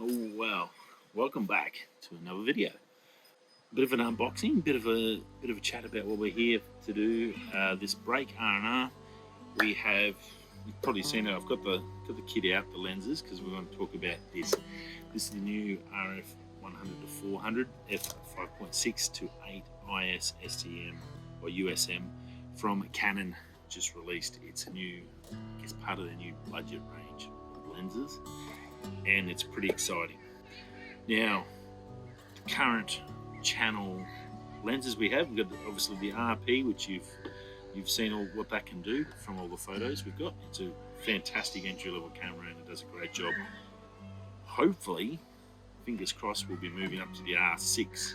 Oh wow, welcome back to another video. Bit of an unboxing, bit of a chat about what we're here to do this break R&R. We have, you've probably seen it, I've got the kit out, the lenses, because we're going to talk about this. This is the new RF 100 to 400 F5.6-8 IS STM or USM from Canon. Just released its new, I guess part of the new budget range of lenses, and it's pretty exciting. Now, the current channel lenses we have, we've got obviously the RP, which you've seen all what that can do from all the photos we've got. It's a fantastic entry-level camera and it does a great job. Hopefully, fingers crossed, we'll be moving up to the R6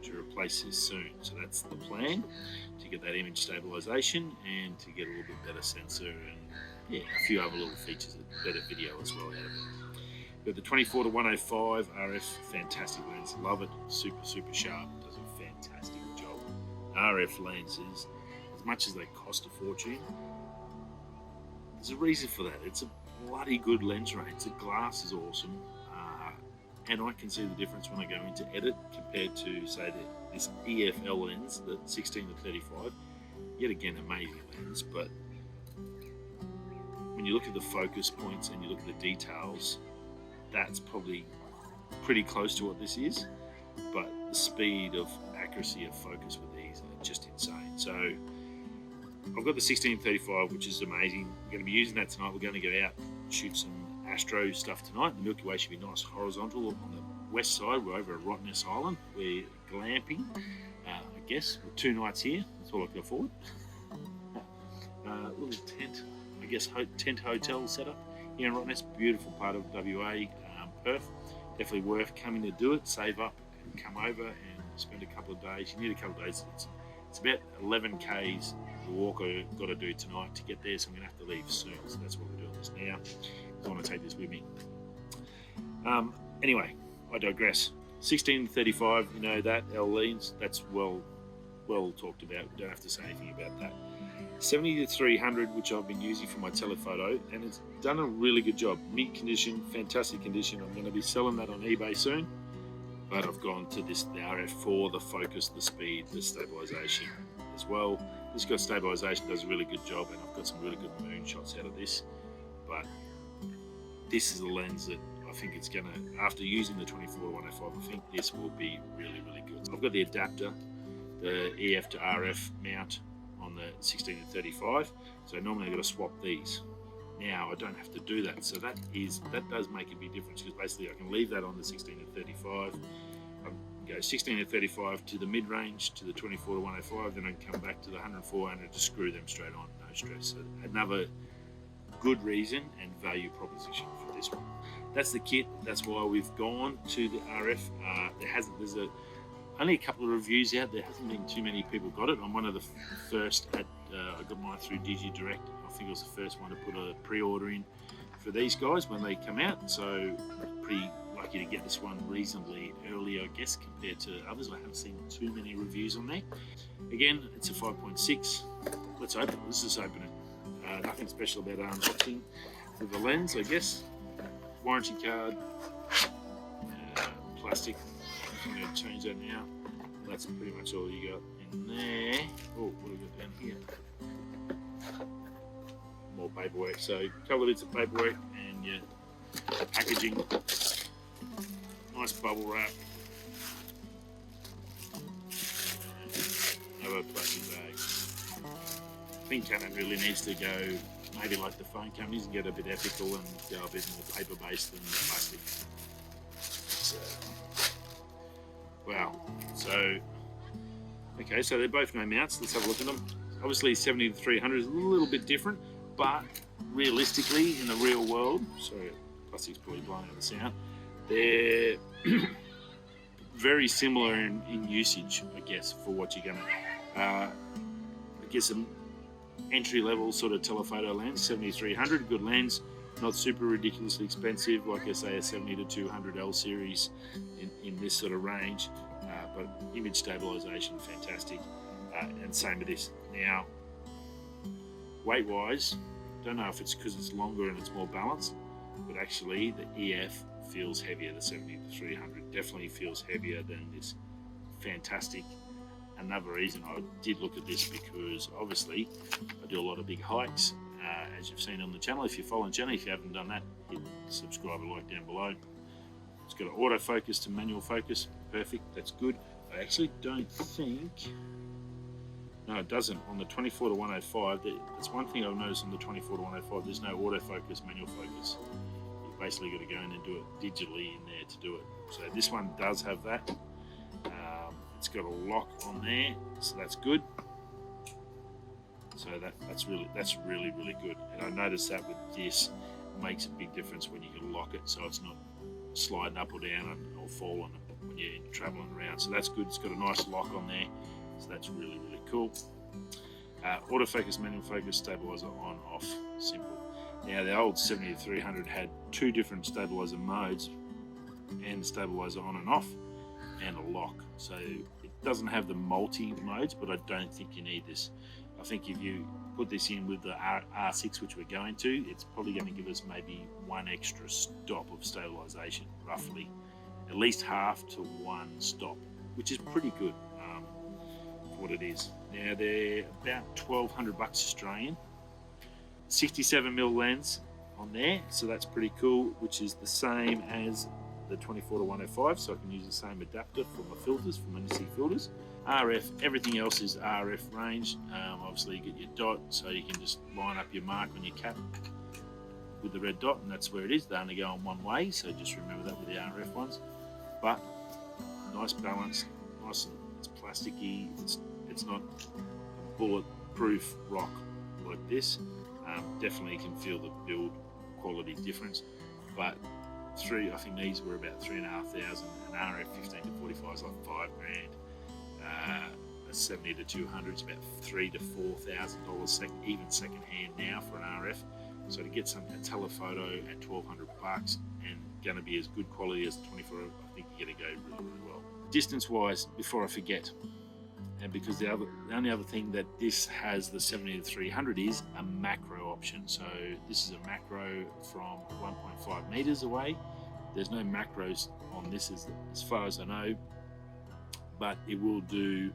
to replace this soon. So that's the plan, to get that image stabilization and to get a little bit better sensor and a few other little features, better video as well out of it. We've got the 24 to 105 RF, fantastic lens, love it, super sharp, does a fantastic job. RF lenses, as much as they cost a fortune, there's a reason for that. It's a bloody good lens range. The glass is awesome, and I can see the difference when I go into edit compared to, say, this EFL lens, the 16 to 35. Yet again, amazing lens, but when you look at the focus points and you look at the details, that's probably pretty close to what this is, but the speed of accuracy of focus with these are just insane. So I've got the 16-35, which is amazing. We're going to be using that tonight. We're going to go out and shoot some astro stuff tonight. The Milky Way should be nice horizontal on the west side. We're over at Rottnest Island. We're glamping, I guess. We're 2 nights here. That's all I can afford. Little tent, I guess, tent hotel setup here in Rottnest. Beautiful part of WA, Perth. Definitely worth coming to do it. Save up and come over and spend a couple of days. You need a couple of days. It's about 11 k's the walk I've got to do tonight to get there, so I'm going to have to leave soon. So that's what we're doing this now. I want to take this with me. Anyway, I digress. 16-35, you know that, L-leans, that's well talked about. We don't have to say anything about that. 70-300, which I've been using for my telephoto, and it's done a really good job. Mint condition, fantastic condition. I'm going to be selling that on eBay soon, but I've gone to the RF for the focus, the speed, the stabilization as well. This got stabilization, does a really good job, and I've got some really good moon shots out of this. But this is a lens that I think it's going to, after using the 24-105, I think this will be really good. I've got the adapter, the EF to RF mount on the 16-35, so normally I've got to swap these. Now I don't have to do that, so that does make a big difference, because basically I can leave that on the 16-35, go 16-35 to the mid-range to the 24-105, then I can come back to the 100-400 to screw them straight on, no stress. So another good reason and value proposition for this one. That's the kit. That's why we've gone to the RF. There's only a couple of reviews out. There hasn't been too many people got it. I'm one of the first I got mine through Digi Direct. I think I was the first one to put a pre-order in for these guys when they come out. So pretty lucky to get this one reasonably early, I guess, compared to others. I haven't seen too many reviews on there. Again, it's a 5.6. Let's open it. Let's just open it. Nothing special about unboxing with the lens, I guess. Warranty card, plastic. I'm going to change that now. That's pretty much all you got in there. Oh, what have we got down here? More paperwork. So a couple of bits of paperwork and your packaging. Nice bubble wrap. Another plastic bag. I think Canon really needs to go maybe like the phone companies and get a bit ethical and go a bit more paper-based than plastic. Wow. So, okay, so they're both no mounts. Let's have a look at them. Obviously 70-300 is a little bit different, but realistically in the real world, sorry, plastic's probably blowing out the sound, they're very similar in usage, I guess, for what you're gonna, I guess an entry-level sort of telephoto lens, 70-300, good lens, not super ridiculously expensive, like I say, a 70-200 L series in this sort of range, but image stabilization, fantastic, and same with this. Now, weight-wise, don't know if it's because it's longer and it's more balanced, but actually the EF feels heavier. The 70-300 definitely feels heavier than this fantastic. Another reason I did look at this, because obviously I do a lot of big hikes, as you've seen on the channel. If you're following the channel, if you haven't done that, hit subscribe and like down below. It's got an autofocus to manual focus. Perfect, that's good. I actually don't think, no it doesn't, on the 24-105. That's one thing I've noticed on the 24-105, there's no autofocus, manual focus. You've basically got to go in and do it digitally in there to do it. So this one does have that. It's got a lock on there, so that's good. So that's really good. And I noticed that with this, it makes a big difference when you can lock it, so it's not sliding up or down or falling when you're traveling around. So that's good. It's got a nice lock on there, so that's really cool. Autofocus, manual focus, stabilizer on, off, simple. Now the old 70-300 had two different stabilizer modes, and stabilizer on and off, and a lock. So it doesn't have the multi modes, but I don't think you need this. I think if you put this in with the R6, which we're going to, it's probably going to give us maybe one extra stop of stabilization, roughly at least half to one stop, which is pretty good for what it is. Now they're about 1,200 bucks Australian. 67mm lens on there, so that's pretty cool, which is the same as the 24-105, so I can use the same adapter for my filters, for my NC filters. RF, everything else is RF range. Obviously you get your dot, so you can just line up your mark on your cap with the red dot, and that's where it is. They only go on one way, so just remember that with the RF ones. But nice balance, nice, it's plasticky, it's not a bulletproof rock like this. Definitely can feel the build quality difference, but I think these were about 3,500, an RF 15-45 is like $5 grand. A 70-200 is about $3,000 to $4,000 even second hand now for an RF. So to get a telephoto at 1,200 bucks and going to be as good quality as the 24, I think you're going to go really well. Distance wise, before I forget, and because the only other thing that this has, the 70-300, is a macro option. So this is a macro from 1.5 meters away. There's no macros on this as far as I know, but it will do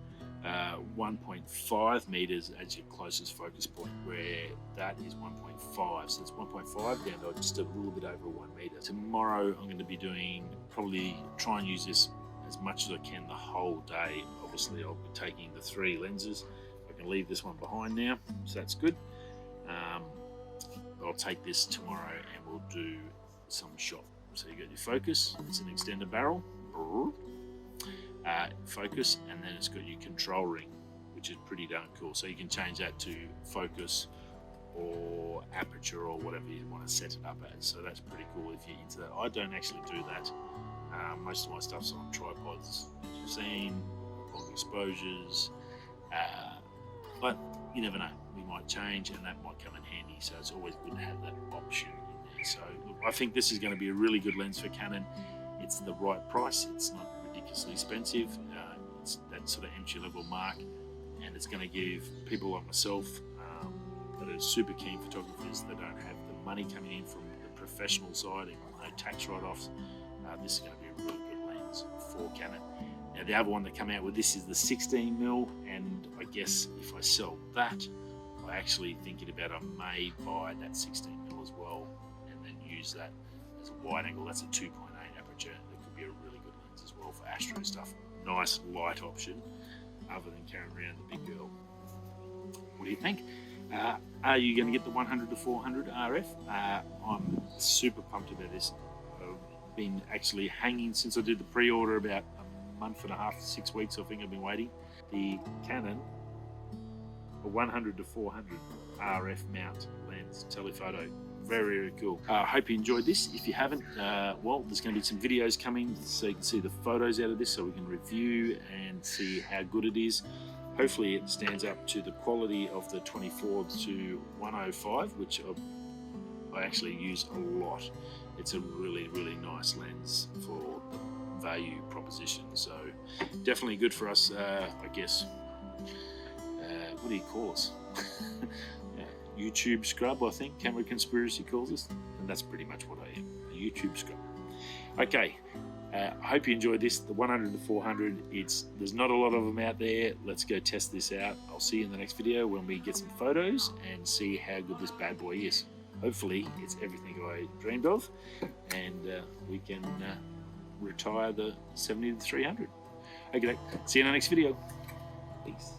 1.5 meters as your closest focus point, where that is 1.5. So it's 1.5 down to just a little bit over 1 meter. Tomorrow I'm going to be probably try and use this as much as I can the whole day. Obviously I'll be taking the 3 lenses. I can leave this one behind now, so that's good. I'll take this tomorrow and we'll do some shot. So you got your focus, it's an extender barrel, focus, and then it's got your control ring, which is pretty darn cool. So you can change that to focus or aperture or whatever you want to set it up as. So that's pretty cool if you're into that. I don't actually do that. Most of my stuff's on tripods, as you've seen, long exposures, but you never know, we might change and that might come in handy, so it's always good to have that option in there. So look, I think this is going to be a really good lens for Canon. It's the right price, it's not ridiculously expensive, it's that sort of entry level mark, and it's going to give people like myself that are super keen photographers that don't have the money coming in from the professional side and no tax write-offs. This is going to be a really good lens for Canon. Now the other one that come out with this is the 16mm, and I guess if I sell that, I actually thinking about I may buy that 16mm as well and then use that as a wide angle. That's a 2.8 aperture. That could be a really good lens as well for astro stuff. Nice light option other than carrying around the big girl. What do you think? Are you going to get the 100-400 RF? I'm super pumped about this. I've been actually hanging since I did the pre-order about a month and a half, 6 weeks I think I've been waiting. The Canon 100-400 RF mount lens telephoto. Very, very cool. I hope you enjoyed this. If you haven't, well, there's going to be some videos coming so you can see the photos out of this so we can review and see how good it is. Hopefully it stands up to the quality of the 24-105, which I actually use a lot. It's a really, really nice lens for the value proposition. So definitely good for us, I guess. What do you call us? YouTube scrub, I think Camera Conspiracy calls us, and that's pretty much what I am, a YouTube scrub. Okay, I hope you enjoyed this. The 100 to 400, there's not a lot of them out there. Let's go test this out. I'll see you in the next video when we get some photos and see how good this bad boy is. Hopefully it's everything I dreamed of, and we can retire the 70 to 300. Okay, see you in the next video. Peace.